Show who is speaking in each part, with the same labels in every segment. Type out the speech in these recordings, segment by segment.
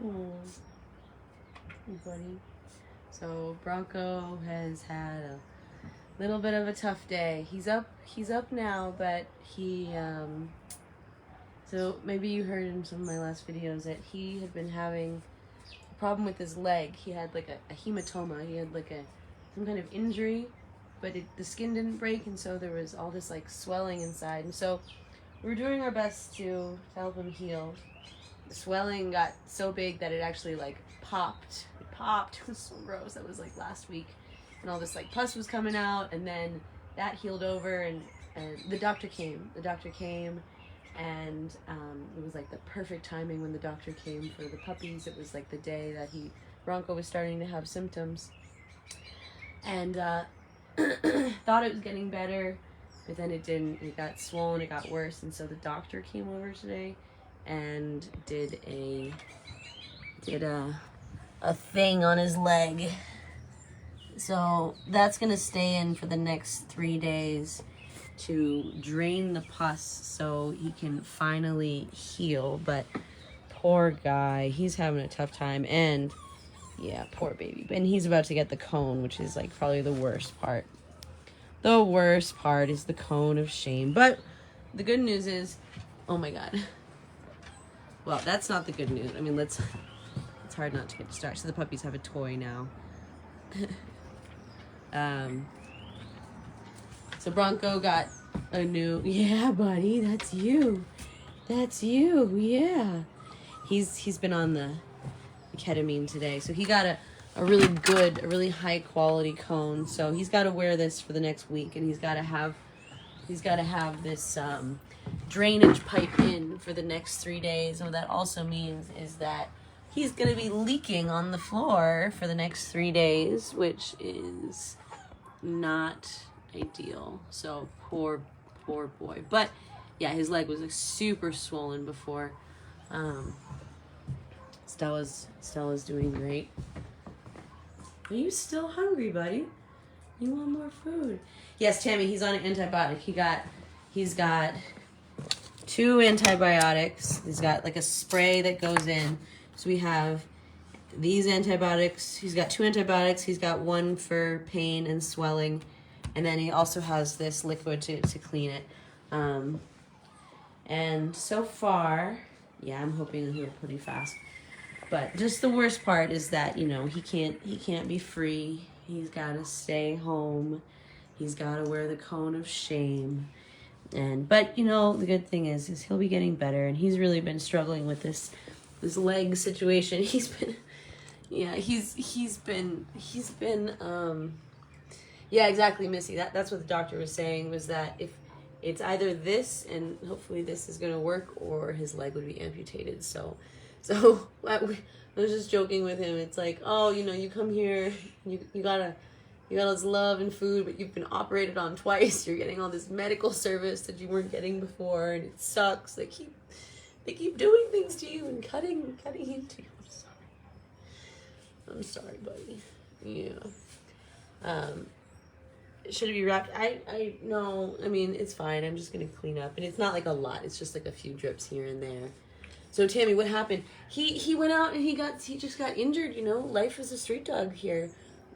Speaker 1: Oh, buddy. So Bronco has had a little bit of a tough day. He's up now, but so maybe you heard in some of my last videos that he had been having a problem with his leg. He had like a hematoma. He had like some kind of injury, but the skin didn't break, and so there was all this like swelling inside. And so we were doing our best to help him heal. The swelling got so big that it actually like popped. It popped. It was so gross. That was like last week, and all this like pus was coming out, and then that healed over, and the doctor came. And it was like the perfect timing when the doctor came for the puppies. It was like the day that Bronco was starting to have symptoms, and thought it was getting better, but then it didn't. It got swollen. It got worse, and so the doctor came over today and did a thing on his leg. So that's gonna stay in for the next 3 days to drain the pus so he can finally heal. But poor guy, he's having a tough time, and yeah, poor baby. And he's about to get the cone, which is like probably the worst part. The worst part is the cone of shame. But the good news is, oh my god. Well, that's not the good news. I mean, it's hard not to get distracted. So the puppies have a toy now. So Bronco got a new, yeah, buddy, that's you, yeah. He's been on the ketamine today, so he got a really high quality cone. So he's got to wear this for the next week, and he's got to have this drainage pipe in for the next 3 days. And what that also means is that he's going to be leaking on the floor for the next 3 days, which is not ideal. So poor boy. But yeah, his leg was like super swollen before. Stella's doing great. Are you still hungry, buddy? You want more food? Yes, Tammy, he's on an antibiotic. He's got 2 antibiotics. He's got like a spray that goes in. So we have these antibiotics. He's got 2 antibiotics. He's got 1 for pain and swelling. And then he also has this liquid to clean it. And so far, yeah, I'm hoping to heal pretty fast. But just the worst part is that, he can't be free. He's got to stay home. He's got to wear the cone of shame. But the good thing is he'll be getting better, and he's really been struggling with this leg situation. He's been yeah, exactly, Missy. That's what the doctor was saying, was that if it's either this, and hopefully this is going to work, or his leg would be amputated. So I was just joking with him. It's like, oh, you come here, you got all this love and food, but you've been operated on twice. You're getting all this medical service that you weren't getting before, and it sucks. They keep doing things to you and cutting into you. I'm sorry, buddy. Yeah. Should it be wrapped? I no. I mean, it's fine. I'm just gonna clean up, and it's not like a lot. It's just like a few drips here and there. So Tammy, what happened? He went out and he just got injured. Life is a street dog here.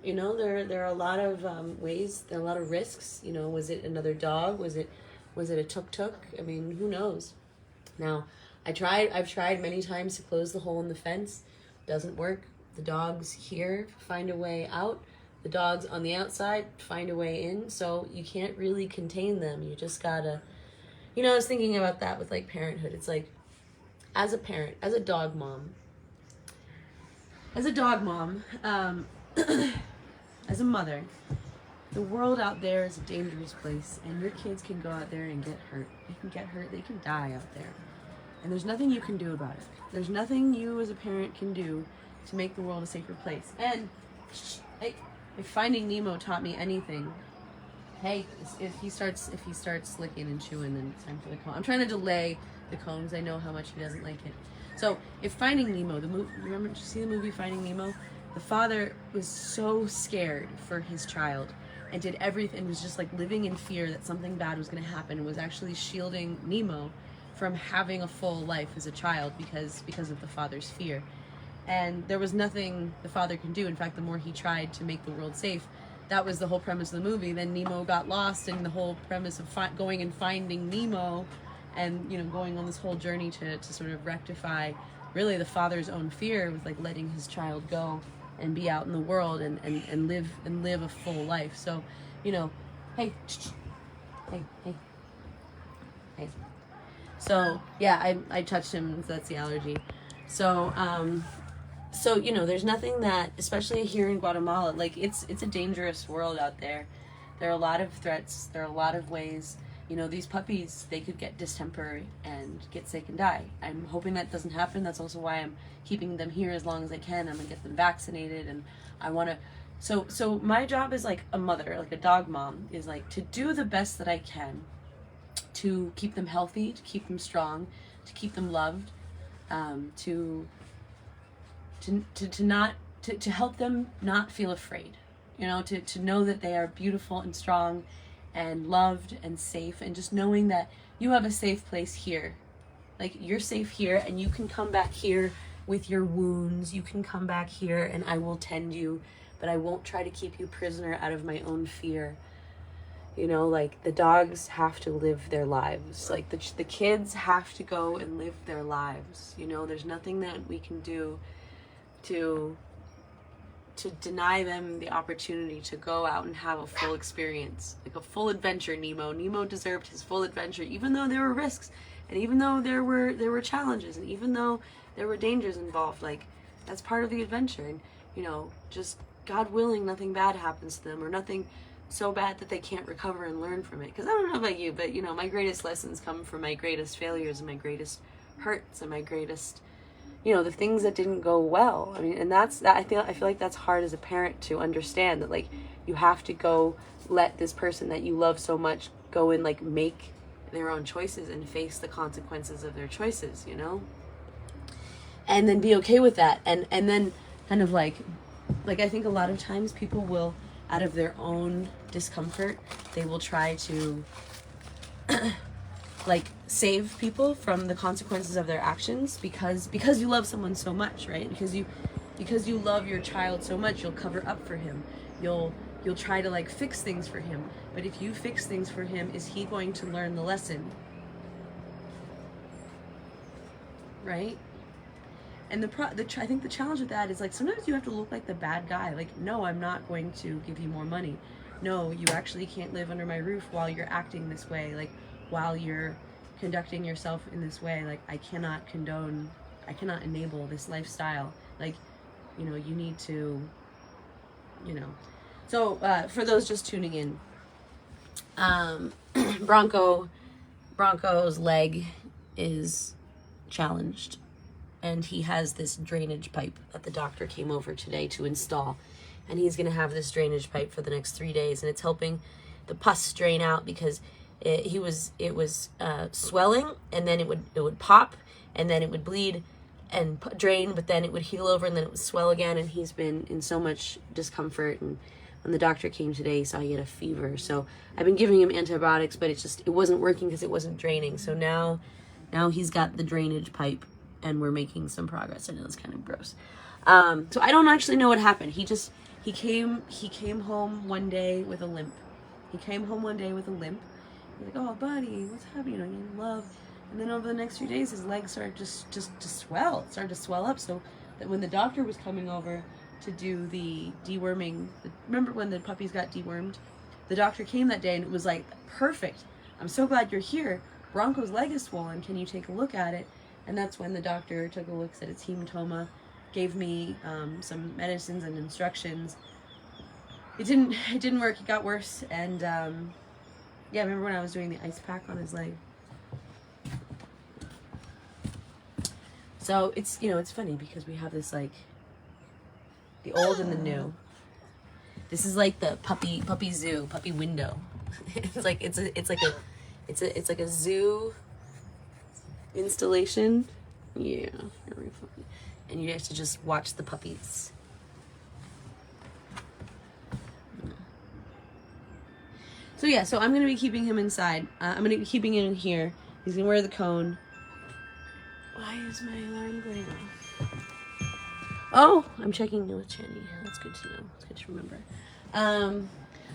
Speaker 1: There are a lot of ways, there are a lot of risks. Was it another dog? Was it a tuk-tuk? I mean, who knows? Now, I've tried many times to close the hole in the fence. Doesn't work. The dogs here find a way out. The dogs on the outside find a way in. So you can't really contain them. You just gotta, I was thinking about that with like parenthood. It's like, as a parent, as a dog mom, as a mother, the world out there is a dangerous place, and your kids can go out there and get hurt. They can get hurt. They can die out there. And there's nothing you can do about it. There's nothing you as a parent can do to make the world a safer place. And if Finding Nemo taught me anything, hey, if he starts licking and chewing, then it's time for the cone. I'm trying to delay the cones. I know how much he doesn't like it. So if Finding Nemo, the movie, did you see the movie Finding Nemo? The father was so scared for his child and did everything, was just like living in fear that something bad was going to happen, and was actually shielding Nemo from having a full life as a child because of the father's fear. And there was nothing the father can do. In fact, the more he tried to make the world safe, that was the whole premise of the movie. Then Nemo got lost, and the whole premise of going and finding Nemo, and going on this whole journey to sort of rectify really the father's own fear with like letting his child go and be out in the world and live a full life. So, hey, hey. So yeah, I touched him. So that's the allergy. So there's nothing that, especially here in Guatemala, like it's a dangerous world out there. There are a lot of threats. There are a lot of ways. These puppies, they could get distemper and get sick and die. I'm hoping that doesn't happen. That's also why I'm keeping them here as long as I can. I'm gonna get them vaccinated, and I want to. So my job as like a mother, like a dog mom, is like to do the best that I can to keep them healthy, to keep them strong, to keep them loved, to help them not feel afraid, to know that they are beautiful and strong and loved and safe, and just knowing that you have a safe place here. Like, you're safe here, and you can come back here with your wounds. You can come back here and I will tend you, but I won't try to keep you prisoner out of my own fear. Like, the dogs have to live their lives. Like, the kids have to go and live their lives. There's nothing that we can do to deny them the opportunity to go out and have a full experience, like a full adventure. Nemo deserved his full adventure, even though there were risks, and even though there were challenges, and even though there were dangers involved. Like, that's part of the adventure. And just God willing, nothing bad happens to them, or nothing so bad that they can't recover and learn from it. Because I don't know about you, but my greatest lessons come from my greatest failures and my greatest hurts and my greatest the things that didn't go well. I mean, and that's that. I feel like that's hard as a parent to understand, that like you have to go let this person that you love so much go and like make their own choices and face the consequences of their choices, and then be okay with that. And then kind of like I think a lot of times people will, out of their own discomfort, they will try to like save people from the consequences of their actions, because you love someone so much, right? Because you love your child so much, you'll cover up for him. You'll try to like fix things for him. But if you fix things for him, is he going to learn the lesson? Right? And I think the challenge with that is like sometimes you have to look like the bad guy. Like, no, I'm not going to give you more money. No, you actually can't live under my roof while you're acting this way. Like, while you're conducting yourself in this way. Like, I cannot enable this lifestyle. Like, you need to, So, for those just tuning in, Bronco's leg is challenged, and he has this drainage pipe that the doctor came over today to install, and he's going to have this drainage pipe for the next 3 days, and it's helping the pus drain out, because it was swelling, and then it would pop, and then it would bleed and drain, but then it would heal over, and then it would swell again, and he's been in so much discomfort. And when the doctor came today, he saw he had a fever, so I've been giving him antibiotics, but it wasn't working because it wasn't draining. So now he's got the drainage pipe, and we're making some progress. I know it's kind of gross. So I don't actually know what happened. He came home one day with a limp. He's like, oh, buddy, what's happening? I'm in love. And then over the next few days, his legs started just to swell. It started to swell up, so that when the doctor was coming over to do the deworming, remember when the puppies got dewormed? The doctor came that day, and it was like, perfect. I'm so glad you're here. Bronco's leg is swollen. Can you take a look at it? And that's when the doctor took a look at its hematoma, gave me some medicines and instructions. It didn't work. It got worse, and yeah, remember when I was doing the ice pack on his leg? So it's it's funny because we have this like the old and the new. This is like the puppy zoo, puppy window. It's like a zoo installation. Yeah, and you have to just watch the puppies. So yeah, so I'm going to be keeping him inside. I'm going to be keeping him in here. He's going to wear the cone. Why is my alarm going off? Oh, I'm checking in with Channy. That's good to know. It's good to remember.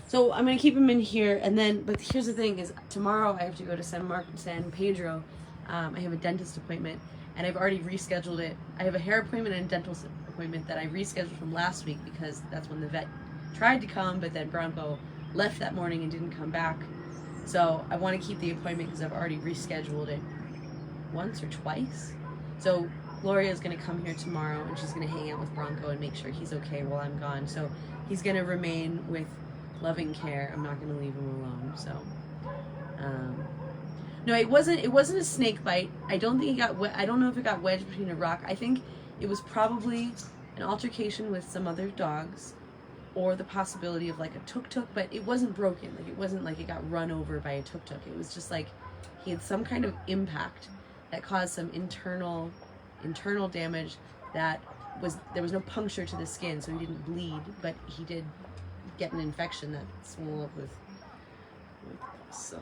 Speaker 1: So I'm gonna keep him in here, and then. But here's the thing: is tomorrow I have to go to San Pedro. I have a dentist appointment, and I've already rescheduled it. I have a hair appointment and a dental appointment that I rescheduled from last week because that's when the vet tried to come, but then Bronco left that morning and didn't come back. So I want to keep the appointment because I've already rescheduled it once or twice. So Gloria is going to come here tomorrow, and she's going to hang out with Bronco and make sure he's okay while I'm gone. So he's going to remain with loving care. I'm not going to leave him alone. So, no, it wasn't a snake bite. I don't think he got. I don't know if it got wedged between a rock. I think it was probably an altercation with some other dogs, or the possibility of like a tuk-tuk. But it wasn't broken. Like it wasn't like it got run over by a tuk-tuk. It was just like he had some kind of impact that caused some internal damage. There was no puncture to the skin, so he didn't bleed, but he did get an infection that swelled up with. So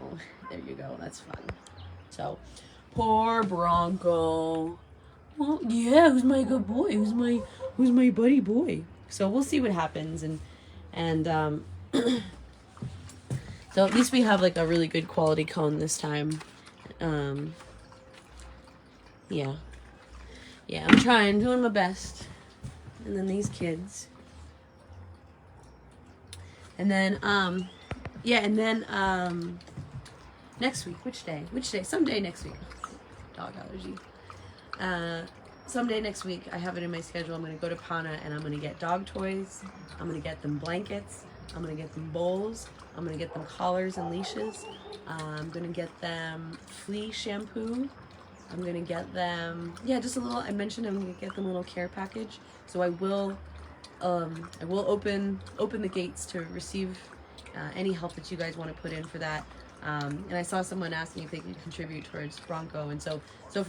Speaker 1: there you go. That's fun. So poor Bronco. Well, yeah, who's my good boy? Who's my buddy boy? So we'll see what happens, and so at least we have like a really good quality cone this time. Yeah, I'm trying, doing my best. And then these kids. And then, next week, which day? Someday next week. Dog allergy. Someday next week, I have it in my schedule. I'm going to go to Pana and I'm going to get dog toys. I'm going to get them blankets. I'm going to get them bowls. I'm going to get them collars and leashes. I'm going to get them flea shampoo. I'm going to get them, just a little, I mentioned I'm going to get them a little care package. So I will open the gates to receive any help that you guys want to put in for that. And I saw someone asking if they could contribute towards Bronco, and so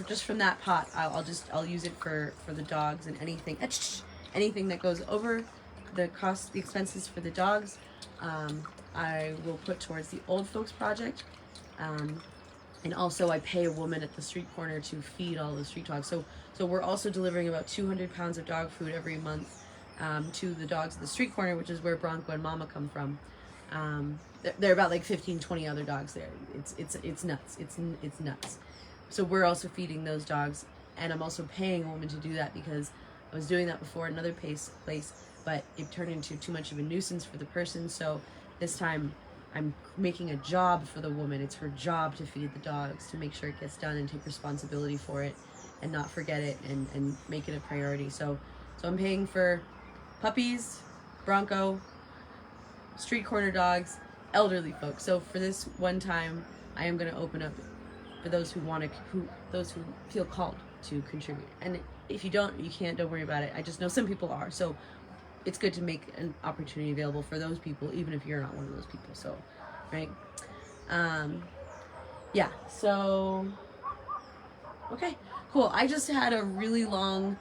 Speaker 1: just from that pot, I'll use it for the dogs, and anything that goes over the expenses for the dogs, I will put towards the Old Folks Project. And also I pay a woman at the street corner to feed all the street dogs. So we're also delivering about 200 pounds of dog food every month to the dogs at the street corner, which is where Bronco and Mama come from. There are about like 15, 20 other dogs there. It's nuts. It's nuts. So we're also feeding those dogs, and I'm also paying a woman to do that because I was doing that before at another place, but it turned into too much of a nuisance for the person. So this time I'm making a job for the woman. It's her job to feed the dogs, to make sure it gets done and take responsibility for it and not forget it and make it a priority. So I'm paying for puppies, Bronco, street corner dogs, elderly folks. So for this one time, I am going to open up for those those who feel called to contribute. And if you don't, you can't, don't worry about it. I just know some people are. So it's good to make an opportunity available for those people, even if you're not one of those people. So, right? So, okay, cool. I just had a really long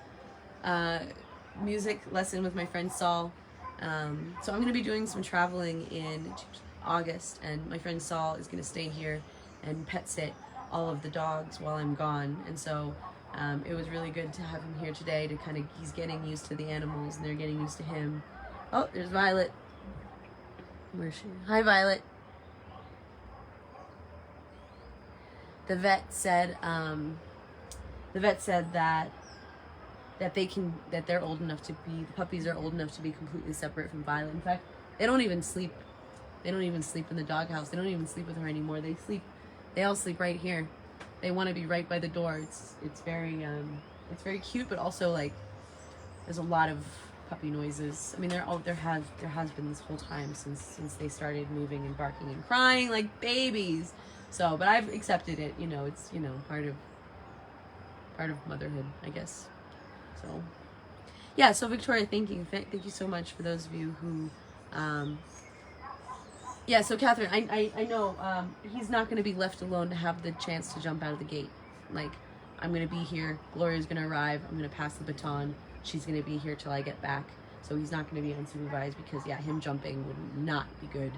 Speaker 1: music lesson with my friend Saul. So I'm going to be doing some traveling in August, and my friend Saul is going to stay here and pet sit all of the dogs while I'm gone. And so it was really good to have him here today to he's getting used to the animals and they're getting used to him. Oh, there's Violet. Where's she? Hi, Violet. The vet said that they're old enough to be, the puppies are old enough to be completely separate from Violet. In fact, they don't even sleep in the doghouse. They don't even sleep with her anymore. They all sleep right here. They want to be right by the door. It's very cute, but also like there's a lot of puppy noises. I mean, there has been this whole time since they started moving and barking and crying like babies. So, but I've accepted it. It's part of motherhood, I guess. So, yeah. So Victoria, thank you so much for those of you who. Yeah, so Catherine, I know he's not going to be left alone to have the chance to jump out of the gate. Like, I'm going to be here. Gloria's going to arrive. I'm going to pass the baton. She's going to be here till I get back. So he's not going to be unsupervised because, yeah, him jumping would not be good.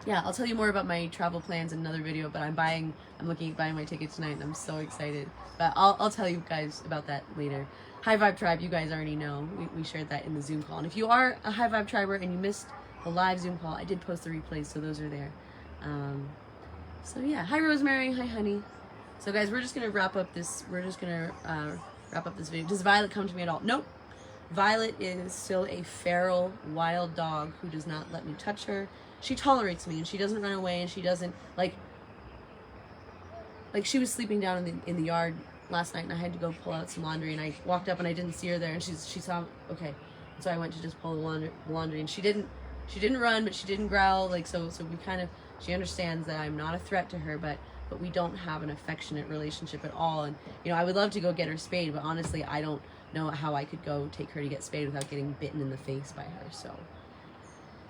Speaker 1: yeah, I'll tell you more about my travel plans in another video, but I'm looking at buying my ticket tonight, and I'm so excited. But I'll tell you guys about that later. High Vibe Tribe, you guys already know. We shared that in the Zoom call. And if you are a High Vibe Triber and you missed the live Zoom call, I did post the replays, so those are there. So yeah, hi Rosemary, hi honey. So guys, we're just gonna wrap up this video. Does Violet come to me at all? Nope. Violet is still a feral, wild dog who does not let me touch her. She tolerates me, and she doesn't run away, and she doesn't, like she was sleeping down in the yard last night, and I had to go pull out some laundry, and I walked up and I didn't see her there, and she saw, okay, so I went to just pull the laundry, and she didn't run, but she didn't growl, like, so we kind of, she understands that I'm not a threat to her, but we don't have an affectionate relationship at all. And you know, I would love to go get her spayed, but honestly, I don't know how I could go take her to get spayed without getting bitten in the face by her.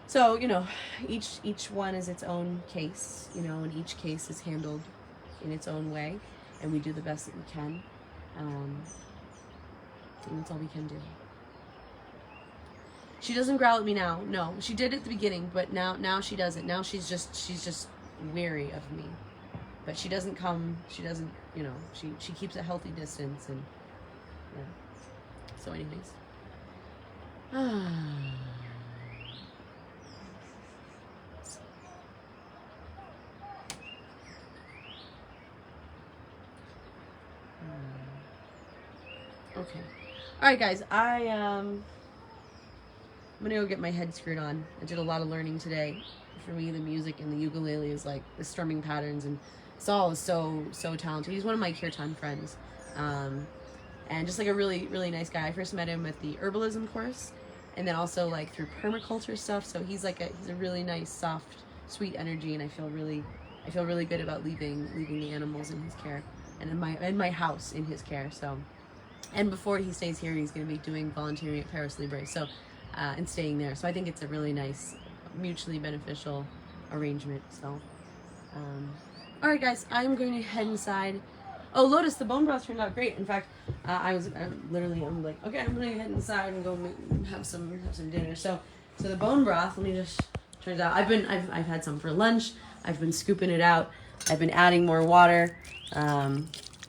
Speaker 1: So you know, each one is its own case, you know, and each case is handled in its own way, and we do the best that we can, and that's all we can do. She doesn't growl at me now. No, she did at the beginning, but now she doesn't. Now she's just wary of me. But she doesn't come, you know, she keeps a healthy distance, and yeah. So anyways. Okay. Alright guys, I'm gonna go get my head screwed on. I did a lot of learning today. For me, the music and the ukulele is like the strumming patterns, and Saul is so talented. He's one of my kirtan friends, and just like a really nice guy. I first met him at the herbalism course, and then also like through permaculture stuff. So he's a really nice, soft, sweet energy, and I feel really good about leaving the animals in his care, and in my house in his care. So, and before he stays here, he's going to be doing volunteering at Paris Libre. So, and staying there. So I think it's a really nice, mutually beneficial arrangement. So, all right, guys, I'm going to head inside. Oh, Lotus, the bone broth turned out great. In fact, I'm like, okay, I'm gonna head inside and go have some dinner. So the bone broth. Let me just turns out I've had some for lunch. I've been scooping it out. I've been adding more water.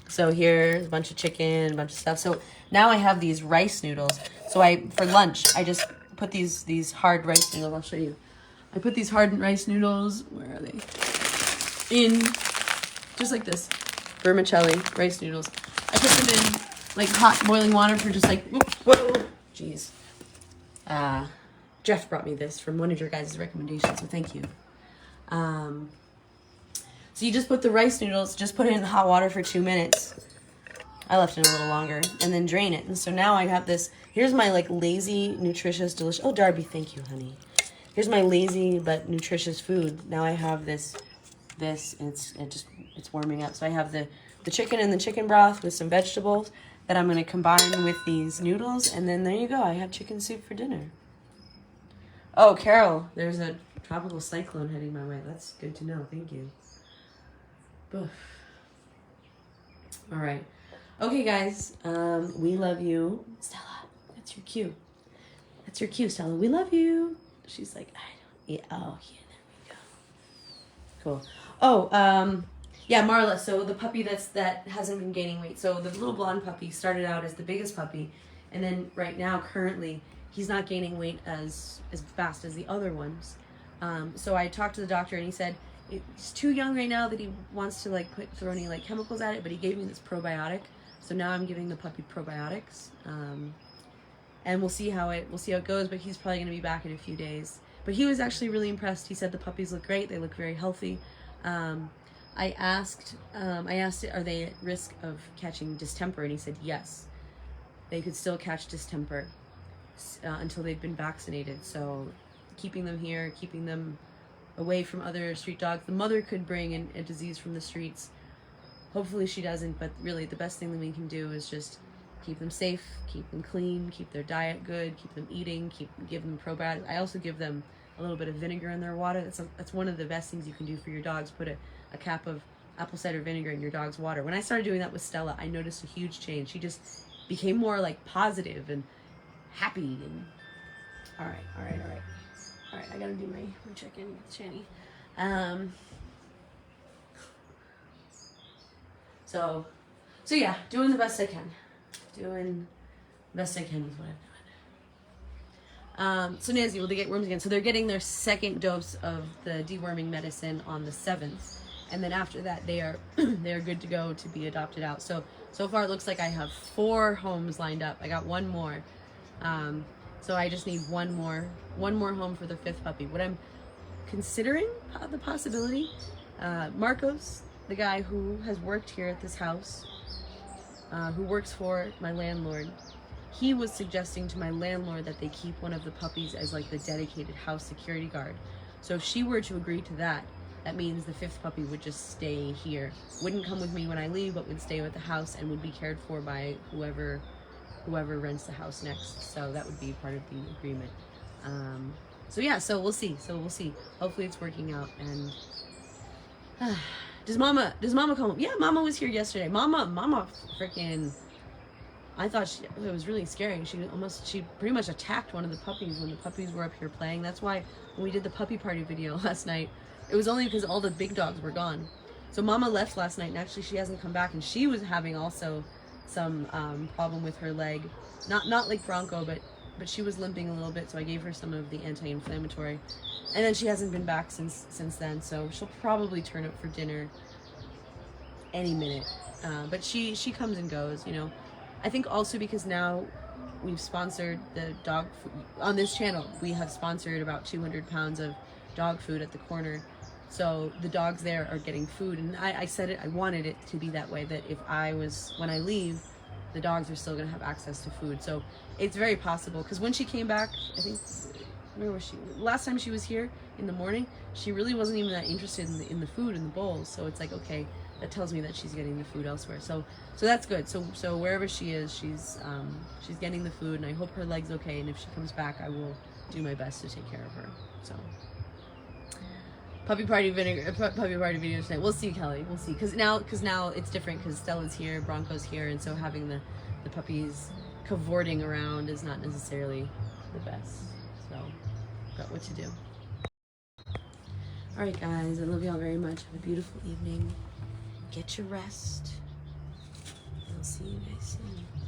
Speaker 1: So here's a bunch of chicken, a bunch of stuff. So now I have these rice noodles. So for lunch, I just put these hard rice noodles. I'll show you. I put these hard rice noodles. Where are they? In just like this. Vermicelli rice noodles. I put them in like hot boiling water for just like, whoa, jeez. Jeff brought me this from one of your guys' recommendations, so thank you. So you just put the rice noodles, just put it in hot water for 2 minutes. I left it a little longer, and then drain it. And so now I have this, here's my like lazy, nutritious, delicious, oh Darby, thank you, honey. Here's my lazy but nutritious food. Now I have this, and it's warming up. So I have the chicken and the chicken broth with some vegetables that I'm going to combine with these noodles, and then there you go. I have chicken soup for dinner. Oh, Carol, there's a tropical cyclone heading my way. That's good to know. Thank you. Oof. All right. Okay, guys. We love you. Stella, that's your cue. That's your cue, Stella. We love you. She's like, I don't... Yeah. Oh, yeah, there we go. Cool. Oh, yeah, Marla. So the puppy that hasn't been gaining weight. So the little blonde puppy started out as the biggest puppy, and then right now, currently, he's not gaining weight as fast as the other ones. So I talked to the doctor, and he said it's too young right now that he wants to like throw any like chemicals at it. But he gave me this probiotic, so now I'm giving the puppy probiotics, and we'll see how it goes. But he's probably going to be back in a few days. But he was actually really impressed. He said the puppies look great. They look very healthy. I asked, are they at risk of catching distemper? And he said yes. They could still catch distemper until they've been vaccinated. So keeping them here, keeping them away from other street dogs. The mother could bring in a disease from the streets. Hopefully she doesn't, but really the best thing that we can do is just keep them safe, keep them clean, keep their diet good, keep them eating, give them probiotics. I also give them a little bit of vinegar in their water. That's one of the best things you can do for your dogs. Put a cap of apple cider vinegar in your dog's water. When I started doing that with Stella, I noticed a huge change. She just became more like positive and happy. And all right. I gotta do my check-in with Shani. Um, so yeah, doing the best I can. Doing the best I can with what I've done. So Nancy, will they get worms again? So they're getting their second dose of the deworming medicine on the 7th. And then after that, they are they're good to go to be adopted out. So far it looks like I have 4 homes lined up. I got 1 more. So I just need one more home for the 5th puppy. What I'm considering the possibility, Marcos, the guy who has worked here at this house, who works for my landlord, he was suggesting to my landlord that they keep one of the puppies as like the dedicated house security guard. So if she were to agree to that, that means the 5th puppy would just stay here. Wouldn't come with me when I leave, but would stay with the house and would be cared for by whoever rents the house next. So that would be part of the agreement. So yeah, so we'll see. Hopefully it's working out. And does Mama come home? Yeah, Mama was here yesterday. Mama freaking, I thought it was really scary. She pretty much attacked one of the puppies when the puppies were up here playing. That's why when we did the puppy party video last night, it was only because all the big dogs were gone. So Mama left last night, and actually she hasn't come back, and she was having also some problem with her leg. Not like Bronco, but she was limping a little bit, so I gave her some of the anti-inflammatory. And then she hasn't been back since then, so she'll probably turn up for dinner any minute. But she comes and goes, you know. I think also because now we've sponsored the dog food. On this channel, we have sponsored about 200 pounds of dog food at the corner. So the dogs there are getting food, and I said it, I wanted it to be that way, that when I leave, the dogs are still going to have access to food. So it's very possible, because when she came back, I think, where was she? Last time she was here in the morning, she really wasn't even that interested in the food in the bowls. So it's like, okay, that tells me that she's getting the food elsewhere. So that's good. So wherever she is, she's getting the food, and I hope her leg's okay. And if she comes back, I will do my best to take care of her. So puppy party video tonight. We'll see, Kelly. We'll see. Because now it's different, because Stella's here, Bronco's here, and so having the puppies cavorting around is not necessarily the best. So got what to do. All right, guys. I love y'all very much. Have a beautiful evening. Get your rest. I'll see you guys soon.